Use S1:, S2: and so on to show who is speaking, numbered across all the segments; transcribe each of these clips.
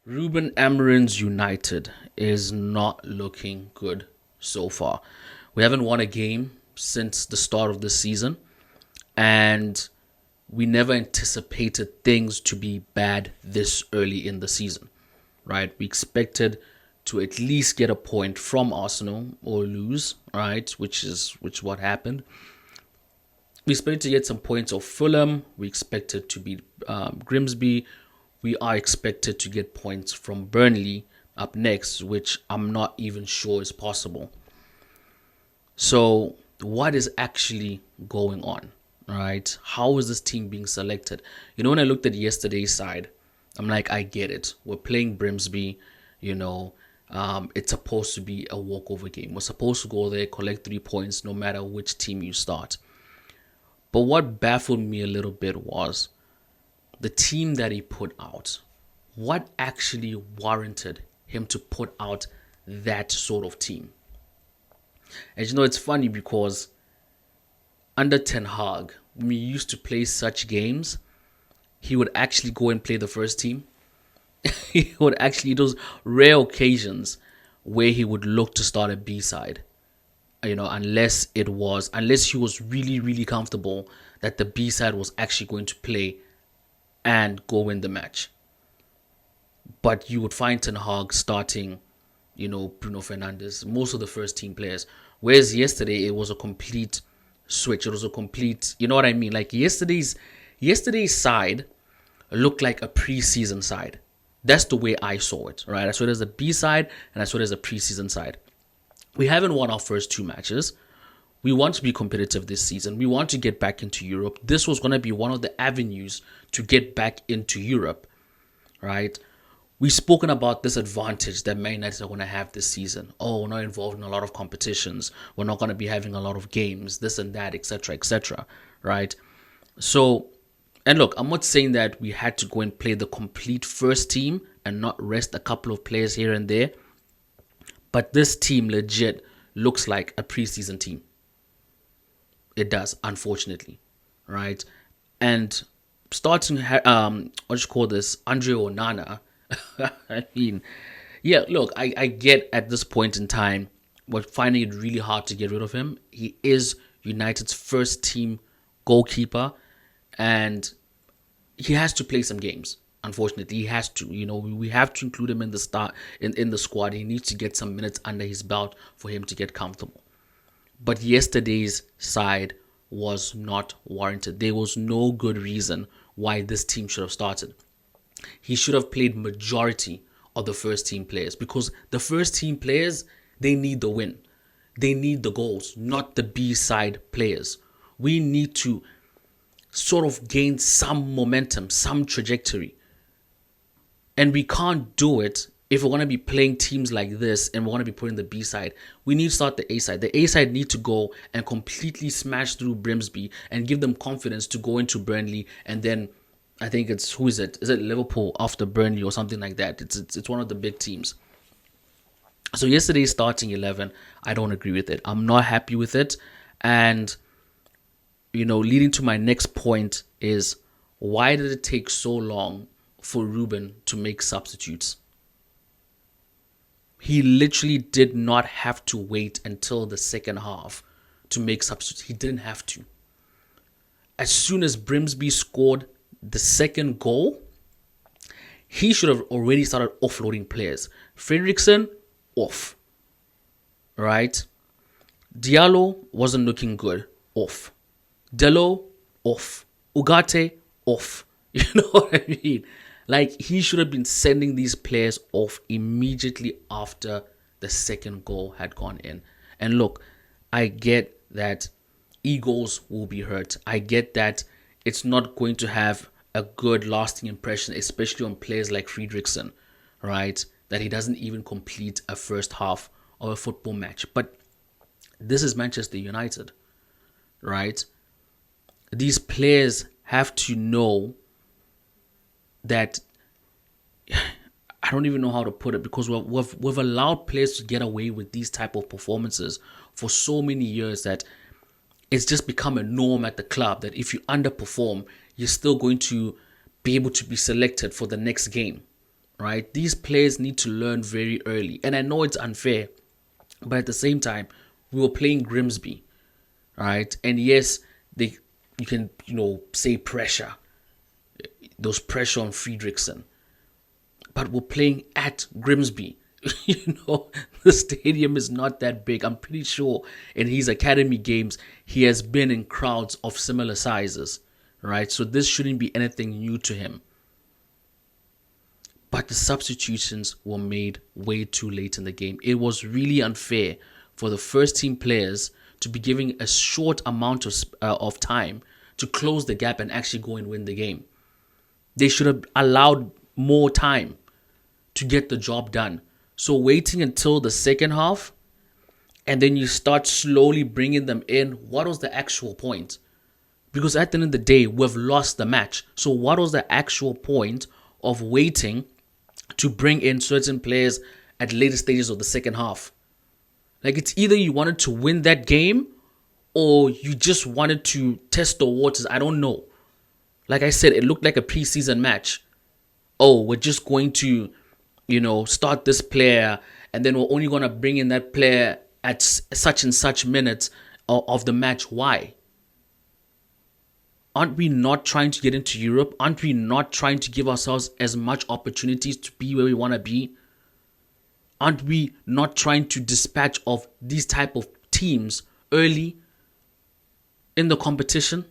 S1: Rúben Amorim's United is not looking good so far. We haven't won a game since the start of the season, and we never anticipated things to be bad this early in the season, right? We expected to at least get a point from Arsenal or lose, right? Which what happened. We expected to get some points off Fulham. We expected to beat Grimsby. We are expected to get points from Burnley up next, which I'm not even sure is possible. So, what is actually going on? Right? How is this team being selected? When I looked at yesterday's side, I'm like, I get it. We're playing Grimsby. You know, it's supposed to be a walkover game. We're supposed to go there, collect 3 points, no matter which team you start. But what baffled me a little bit was the team that he put out. What actually warranted him to put out that sort of team? And it's funny because under Ten Hag, when we used to play such games, he would actually go and play the first team. He would actually, those rare occasions where he would look to start a B side. Unless he was really, really comfortable that the B side was actually going to play and go win the match. But you would find Ten Hag starting, Bruno Fernandes, most of the first team players. Whereas yesterday, it was a complete switch. It was a complete, you know what I mean? Like yesterday's side looked like a preseason side. That's the way I saw it, right? I saw it as a B side and I saw it as a preseason side. We haven't won our first two matches. We want to be competitive this season. We want to get back into Europe. This was going to be one of the avenues to get back into Europe, right? We've spoken about this advantage that Man United are going to have this season. Oh, we're not involved in a lot of competitions. We're not going to be having a lot of games, this and that, etc., right? So, and look, I'm not saying that we had to go and play the complete first team and not rest a couple of players here and there. But this team legit looks like a preseason team. It does, unfortunately, right? And starting, Andre Onana. I mean, yeah, look, I get at this point in time, we're finding it really hard to get rid of him. He is United's first team goalkeeper, and he has to play some games. Unfortunately, he has to. We have to include him in the start in the squad. He needs to get some minutes under his belt for him to get comfortable. But yesterday's side was not warranted. There was no good reason why this team should have started. He should have played majority of the first team players because the first team players, they need the win. They need the goals, not the B side players. We need to sort of gain some momentum, some trajectory. And we can't do it if we're going to be playing teams like this and we're going to be putting the B side. We need to start the A side. The A side need to go and completely smash through Grimsby and give them confidence to go into Burnley. And then I think who is it? Is it Liverpool after Burnley or something like that? It's one of the big teams. So yesterday's starting 11, I don't agree with it. I'm not happy with it. And, leading to my next point is, why did it take so long for Rúben to make substitutes? He literally did not have to wait until the second half to make substitutes. He didn't have to. As soon as Grimsby scored the second goal, he should have already started offloading players. Fredrickson, off. Right? Diallo wasn't looking good, off. Dello, off. Ugarte, off. You know what I mean? Like, he should have been sending these players off immediately after the second goal had gone in. And look, I get that egos will be hurt. I get that it's not going to have a good lasting impression, especially on players like Fredrickson, right? That he doesn't even complete a first half of a football match. But this is Manchester United, right? These players have to know that, I don't even know how to put it, because we've allowed players to get away with these type of performances for so many years that it's just become a norm at the club that if you underperform, you're still going to be able to be selected for the next game. right? These players need to learn very early. And I know it's unfair, but at the same time, we were playing Grimsby, right? And yes, you can, say pressure. There's pressure on Friedrichsen. But we're playing at Grimsby. The stadium is not that big. I'm pretty sure in his academy games, he has been in crowds of similar sizes, right? So this shouldn't be anything new to him. But the substitutions were made way too late in the game. It was really unfair for the first team players to be giving a short amount of time to close the gap and actually go and win the game. They should have allowed more time to get the job done. So waiting until the second half and then you start slowly bringing them in, what was the actual point? Because at the end of the day, we've lost the match. So what was the actual point of waiting to bring in certain players at later stages of the second half? Like, it's either you wanted to win that game or you just wanted to test the waters. I don't know. Like I said, it looked like a preseason match. Oh, we're just going to, start this player and then we're only going to bring in that player at such and such minutes of the match. Why? Aren't we not trying to get into Europe? Aren't we not trying to give ourselves as much opportunities to be where we want to be? Aren't we not trying to dispatch of these type of teams early in the competition?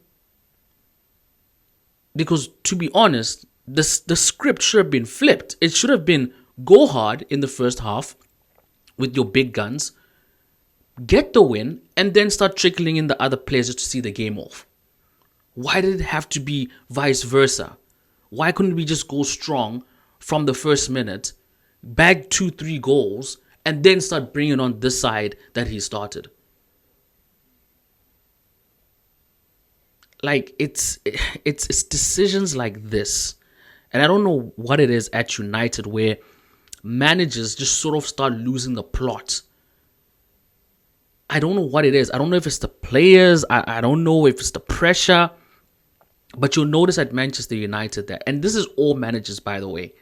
S1: Because to be honest, the script should have been flipped. It should have been go hard in the first half with your big guns, get the win, and then start trickling in the other players just to see the game off. Why did it have to be vice versa? Why couldn't we just go strong from the first minute, bag 2-3 goals, and then start bringing on this side that he started? Like, it's decisions like this. And I don't know what it is at United where managers just sort of start losing the plot. I don't know what it is. I don't know if it's the players. I don't know if it's the pressure. But you'll notice at Manchester United that, and this is all managers, by the way,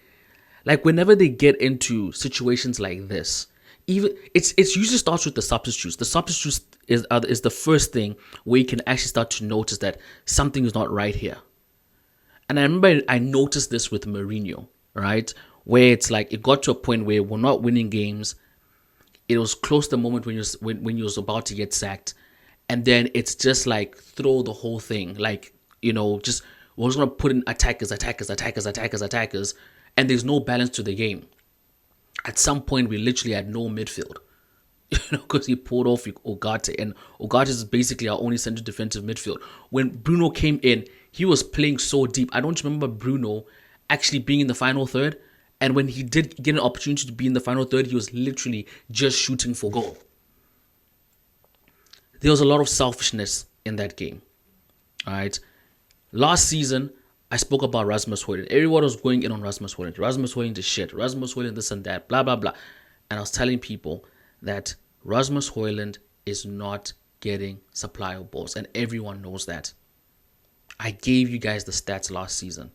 S1: like whenever they get into situations like this, even it's usually starts with the substitutes. The substitutes is the first thing where you can actually start to notice that something is not right here. And I remember I noticed this with Mourinho, right? Where it's like it got to a point where we're not winning games. It was close to the moment when you was about to get sacked, and then it's just like throw the whole thing, like just we're just gonna put in attackers, and there's no balance to the game. At some point, we literally had no midfield, because he pulled off Ugarte, and Ugarte is basically our only central defensive midfield. When Bruno came in, he was playing so deep. I don't remember Bruno actually being in the final third, and when he did get an opportunity to be in the final third, he was literally just shooting for goal. There was a lot of selfishness in that game. All right. Last season, I spoke about Rasmus Højlund. Everyone was going in on Rasmus Højlund. Rasmus Højlund is shit. Rasmus Højlund this and that, blah, blah, blah. And I was telling people that Rasmus Højlund is not getting supply of balls. And everyone knows that. I gave you guys the stats last season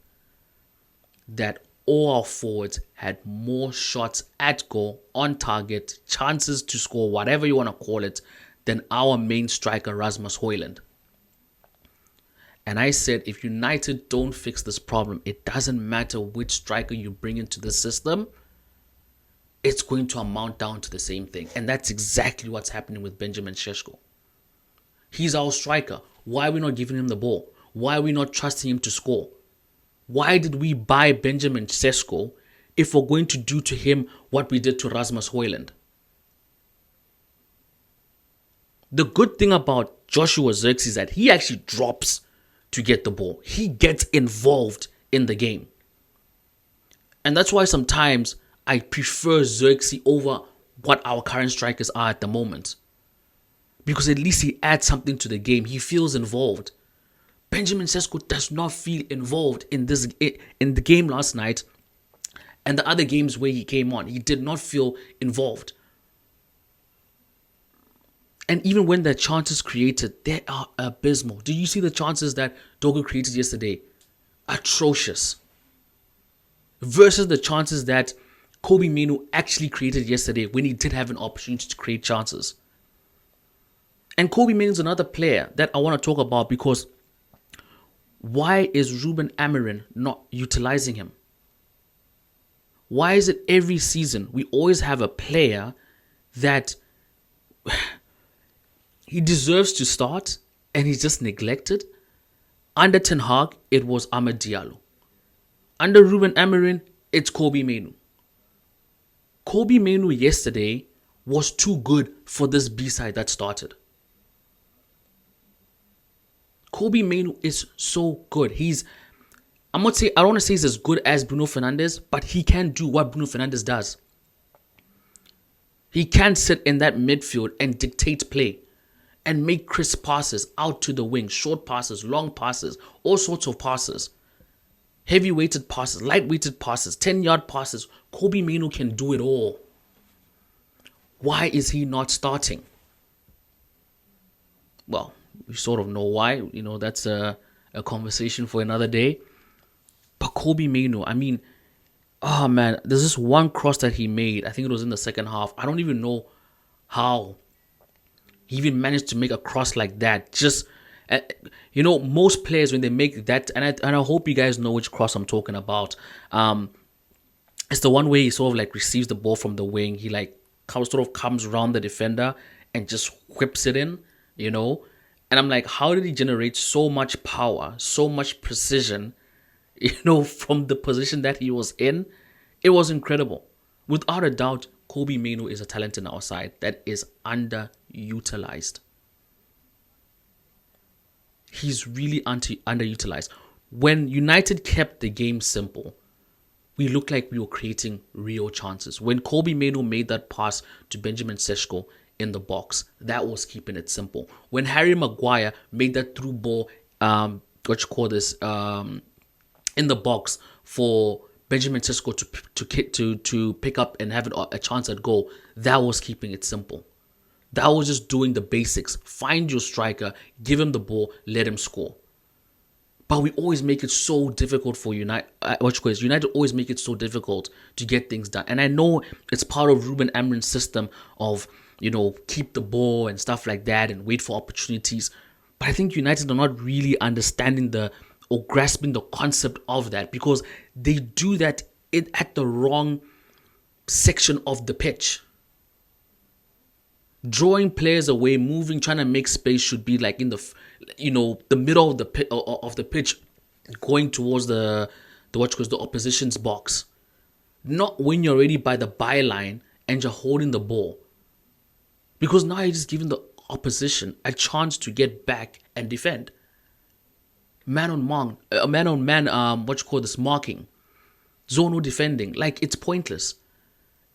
S1: that all our forwards had more shots at goal, on target, chances to score, whatever you want to call it, than our main striker, Rasmus Højlund. And I said, if United don't fix this problem, it doesn't matter which striker you bring into the system, it's going to amount down to the same thing. And that's exactly what's happening with Benjamin Sesko. He's our striker. Why are we not giving him the ball? Why are we not trusting him to score? Why did we buy Benjamin Sesko if we're going to do to him what we did to Rasmus Højlund? The good thing about Joshua Zirkzee is that he actually drops to get the ball. He gets involved in the game. And that's why sometimes I prefer Zirkzee over what our current strikers are at the moment. Because at least he adds something to the game. He feels involved. Benjamin Sesko does not feel involved in the game last night and the other games where he came on. He did not feel involved. And even when the chances created, they are abysmal. Did you see the chances that Dogo created yesterday? Atrocious. versus the chances that Kobe Mainoo actually created yesterday when he did have an opportunity to create chances. And Kobe Mainoo is another player that I want to talk about because why is Rúben Amorim not utilizing him? Why is it every season we always have a player that he deserves to start and he's just neglected? Under Ten Hag, it was Amad Diallo. Under Rúben Amorim, it's Kobe Mainoo. Kobe Mainoo yesterday was too good for this B-side that started. Kobe Mainoo is so good. I don't want to say he's as good as Bruno Fernandes, but he can do what Bruno Fernandes does. He can sit in that midfield and dictate play and make crisp passes out to the wing, short passes, long passes, all sorts of passes. Heavy-weighted passes, light-weighted passes, 10-yard passes. Kobe Mainoo can do it all. Why is he not starting? Well, we sort of know why. That's a conversation for another day. But Kobe Mainoo, oh man, there's this one cross that he made. I think it was in the second half. I don't even know how he even managed to make a cross like that. Just, most players when they make that, and I hope you guys know which cross I'm talking about. It's the one where he sort of like receives the ball from the wing. He comes around the defender and just whips it in, And I'm like, how did he generate so much power, so much precision, from the position that he was in? It was incredible. Without a doubt, Kobe Mainoo is a talent in our side that is underutilized. He's really underutilized. When United kept the game simple, we looked like we were creating real chances. When Kobe Mainoo made that pass to Benjamin Sesko in the box, that was keeping it simple. When Harry Maguire made that through ball, in the box for Benjamin Sesko to pick up and have a chance at goal, that was keeping it simple. That was just doing the basics. Find your striker, give him the ball, let him score. But we always make it so difficult for United. United always make it so difficult to get things done. And I know it's part of Rúben Amorim's system of, keep the ball and stuff like that and wait for opportunities. But I think United are not really understanding or grasping the concept of that, because they do that at the wrong section of the pitch. Drawing players away, moving, trying to make space should be like in the middle of the pitch, going towards the opposition's box. Not when you're already by the byline and you're holding the ball. Because now you're just giving the opposition a chance to get back and defend. Man on man, marking. Zonal defending. Like, it's pointless.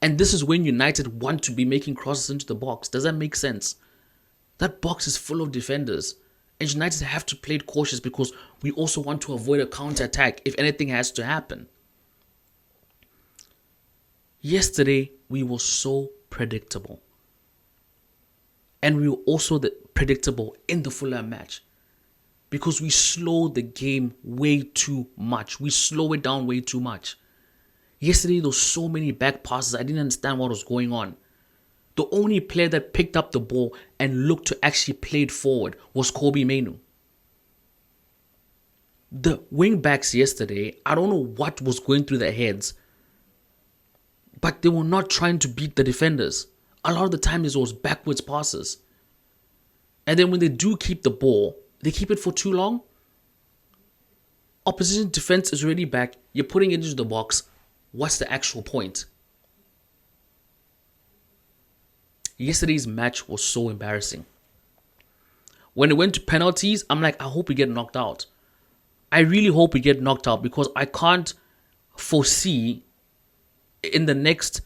S1: And this is when United want to be making crosses into the box. Does that make sense? That box is full of defenders. And United have to play it cautious because we also want to avoid a counter-attack if anything has to happen. Yesterday, we were so predictable. And we were also predictable in the Fulham match. Because we slowed the game way too much. We slow it down way too much. Yesterday, there were so many back passes. I didn't understand what was going on. The only player that picked up the ball and looked to actually play it forward was Kobe Mainoo. The wing backs yesterday, I don't know what was going through their heads, but they were not trying to beat the defenders. A lot of the time, it was backwards passes. And then when they do keep the ball, they keep it for too long. Opposition defense is already back. You're putting it into the box. What's the actual point? Yesterday's match was so embarrassing. When it went to penalties, I'm like, I hope we get knocked out. I really hope we get knocked out because I can't foresee in the next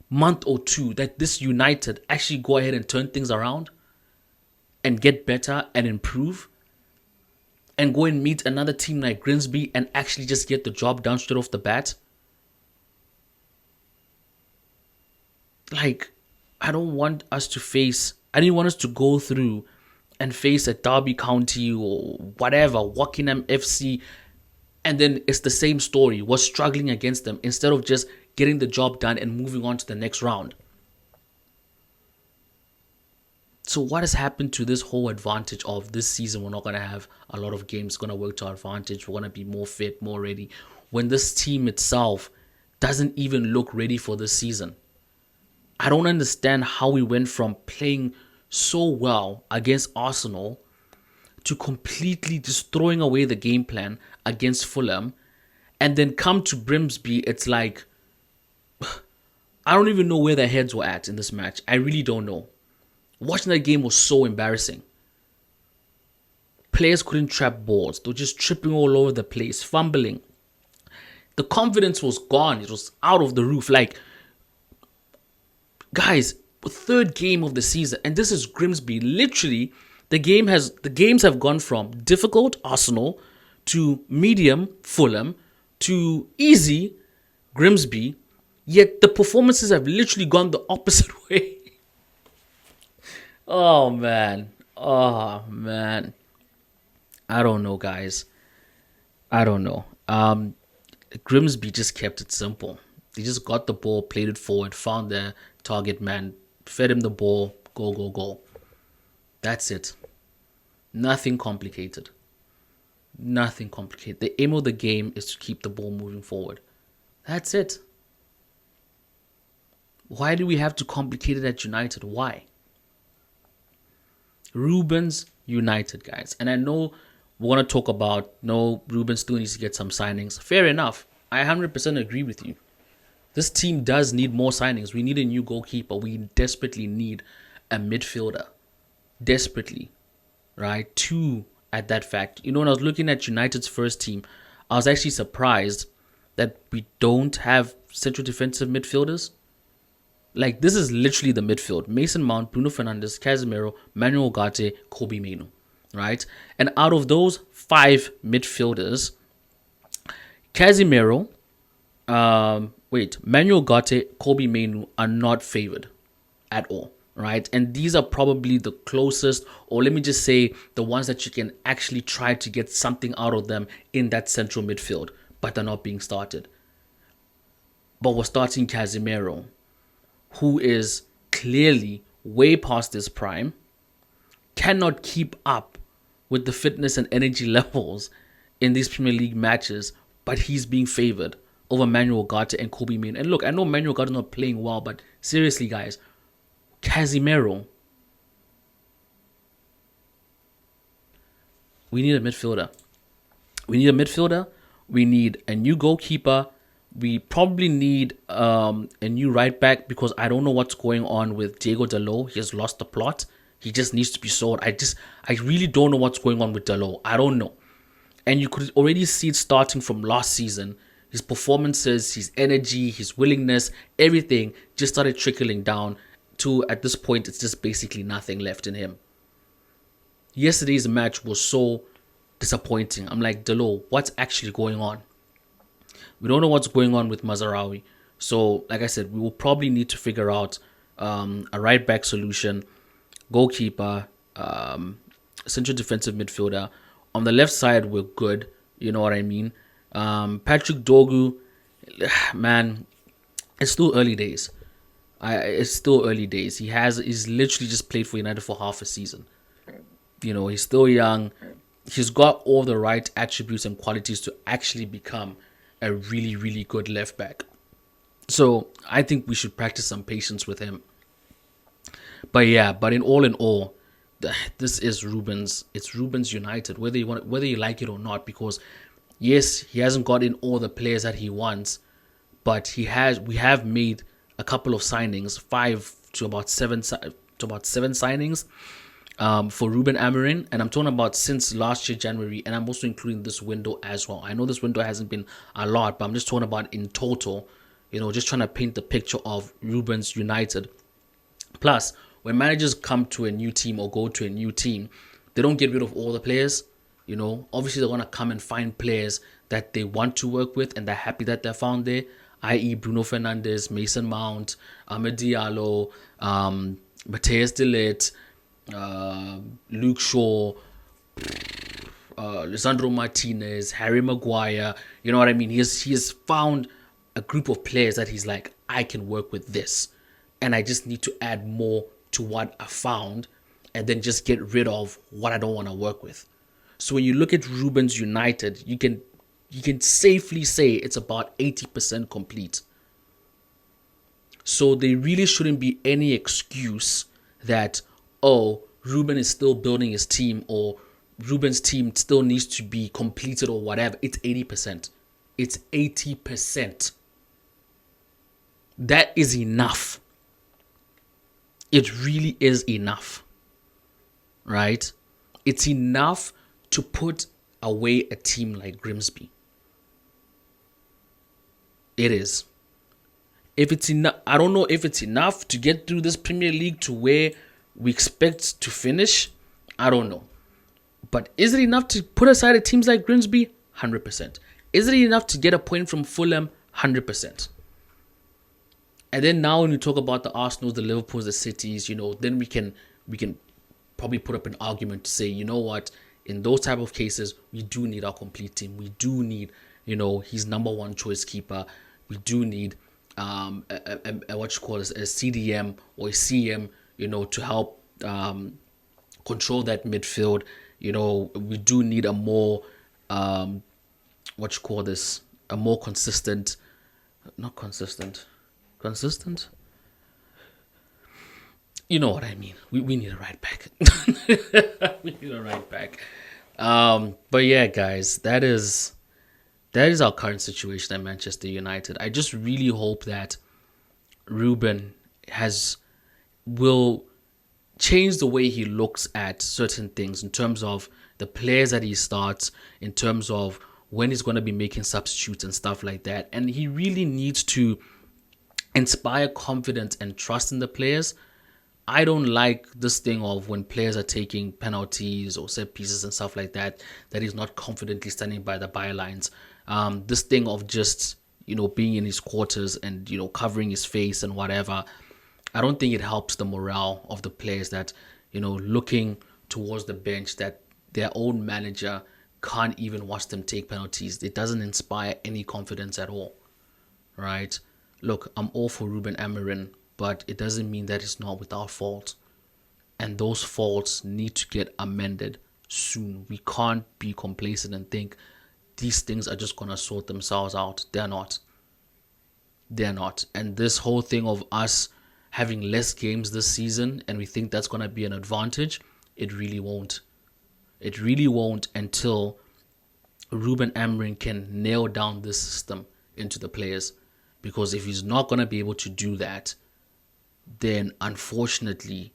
S1: month or two that this United actually go ahead and turn things around and get better and improve and go and meet another team like Grimsby and actually just get the job done straight off the bat. Like, I didn't want us to go through and face a Derby County or whatever, Wokingham FC, And then it's the same story. We're struggling against them instead of just getting the job done and moving on to the next round. So what has happened to this whole advantage of this season? We're not going to have a lot of games going to work to our advantage. We're going to be more fit, more ready. When this team itself doesn't even look ready for this season. I don't understand how we went from playing so well against Arsenal to completely just throwing away the game plan against Fulham, and then come to Grimsby. It's like, I don't even know where their heads were at in this match. I really don't know. Watching that game was so embarrassing. Players couldn't trap balls. They were just tripping all over the place, fumbling. The confidence was gone. It was out of the roof. Like, guys, third game of the season, and this is Grimsby. Literally, the games have gone from difficult Arsenal to medium Fulham to easy Grimsby. Yet the performances have literally gone the opposite way. Oh man. I don't know, guys. I don't know. Grimsby just kept it simple. They just got the ball, played it forward, found their target man, fed him the ball, go, go, go. That's it. Nothing complicated. Nothing complicated. The aim of the game is to keep the ball moving forward. That's it. Why do we have to complicate it at United? Why? Rúben's United, guys. And I know we want to talk about, no, Rúben still needs to get some signings. Fair enough. I 100% agree with you. This team does need more signings. We need a new goalkeeper. We desperately need a midfielder. Desperately. Right? Two at that fact. You know, when I was looking at United's first team, I was actually surprised that we don't have central defensive midfielders. Like, this is literally the midfield. Mason Mount, Bruno Fernandes, Casemiro, Manuel Ugarte, Kobbie Mainoo. Right? And out of those 5 midfielders, Casemiro, Manuel Ugarte, Kobbie Mainoo are not favored at all. Right? And these are probably the closest, or let me just say, the ones that you can actually try to get something out of them in that central midfield, but they're not being started. But we're starting Casemiro, who is clearly way past his prime, cannot keep up with the fitness and energy levels in these Premier League matches, but he's being favored over Manuel Ugarte and Kobbie Mainoo. And look, I know Manuel Ugarte is not playing well, but seriously, guys, Casemiro, we need a midfielder. We need a new goalkeeper. We probably need a new right back, because I don't know what's going on with Diego Dalot. He has lost the plot. He just needs to be sold. I really don't know what's going on with Dalot. I don't know. And you could already see it starting from last season. His performances, his energy, his willingness, everything just started trickling down to, at this point, it's just basically nothing left in him. Yesterday's match was so disappointing. I'm like, Dalot, what's actually going on? We don't know what's going on with Mazraoui. So, like I said, we will probably need to figure out a right back solution, goalkeeper, central defensive midfielder. On the left side, we're good. You know what I mean? Patrick Dorgu, man, it's still early days. He's literally just played for United for half a season. You know, he's still young. He's got all the right attributes and qualities to actually become a really, really good left back. So I think we should practice some patience with him. But in all, this is Rúben's. It's Rúben's United, whether you like it or not. Because yes, he hasn't got in all the players that he wants, but we have made a couple of signings, 5 to about 7 signings for Rúben Amorim, and I'm talking about since last year January, and I'm also including this window as well. I know this window hasn't been a lot, but I'm just talking about in total. You know, just trying to paint the picture of Rúben's United. Plus, when managers come to a new team or go to a new team, they don't get rid of all the players. You know, obviously they're gonna come and find players that they want to work with and they're happy that they're found there, i.e. Bruno Fernandes, Mason Mount, Amad Diallo, Matthias de Ligt, Luke Shaw, Lisandro Martinez, Harry Maguire. You know what I mean? He has found a group of players that he's like, I can work with this, and I just need to add more to what I found, and then just get rid of what I don't want to work with. So when you look at Rúben's United, you can safely say it's about 80% complete. So there really shouldn't be any excuse that, oh, Rúben is still building his team, or Rúben's team still needs to be completed, or whatever. It's 80%. It's 80%. That is enough. It really is enough. Right? It's enough to put away a team like Grimsby. It is. If it's enough, I don't know if it's enough to get through this Premier League to where we expect to finish. I don't know. But is it enough to put aside a teams like Grimsby? 100%. Is it enough to get a point from Fulham? 100%. And then now when we talk about the Arsenals, the Liverpools, the Cities, then we can probably put up an argument to say, you know what, in those type of cases, we do need our complete team. We do need, his number one choice keeper. We do need a CDM or a CM, to help control that midfield. We do need a more a more consistent, consistent. You know what I mean. We need a right back. We need a right back. But yeah, guys, that is our current situation at Manchester United. I just really hope that Rúben will change the way he looks at certain things in terms of the players that he starts, in terms of when he's going to be making substitutes and stuff like that. And he really needs to inspire confidence and trust in the players. I don't like this thing of when players are taking penalties or set pieces and stuff like that he's not confidently standing by the bylines. This thing of just, being in his quarters and, covering his face and whatever. I don't think it helps the morale of the players that, looking towards the bench, that their own manager can't even watch them take penalties. It doesn't inspire any confidence at all, right? Look, I'm all for Rúben Amorim, but it doesn't mean that it's not without fault. And those faults need to get amended soon. We can't be complacent and think these things are just going to sort themselves out. They're not. They're not. And this whole thing of us having less games this season and we think that's going to be an advantage, it really won't. It really won't until Rúben Amorim can nail down this system into the players. Because if he's not going to be able to do that, then unfortunately,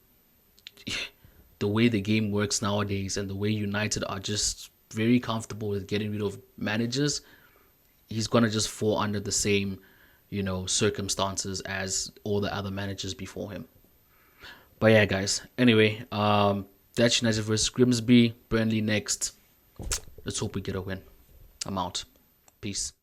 S1: the way the game works nowadays and the way United are just very comfortable with getting rid of managers, he's going to just fall under the same, circumstances as all the other managers before him. But yeah, guys, anyway, that's United versus Grimsby. Burnley next. Let's hope we get a win. I'm out. Peace.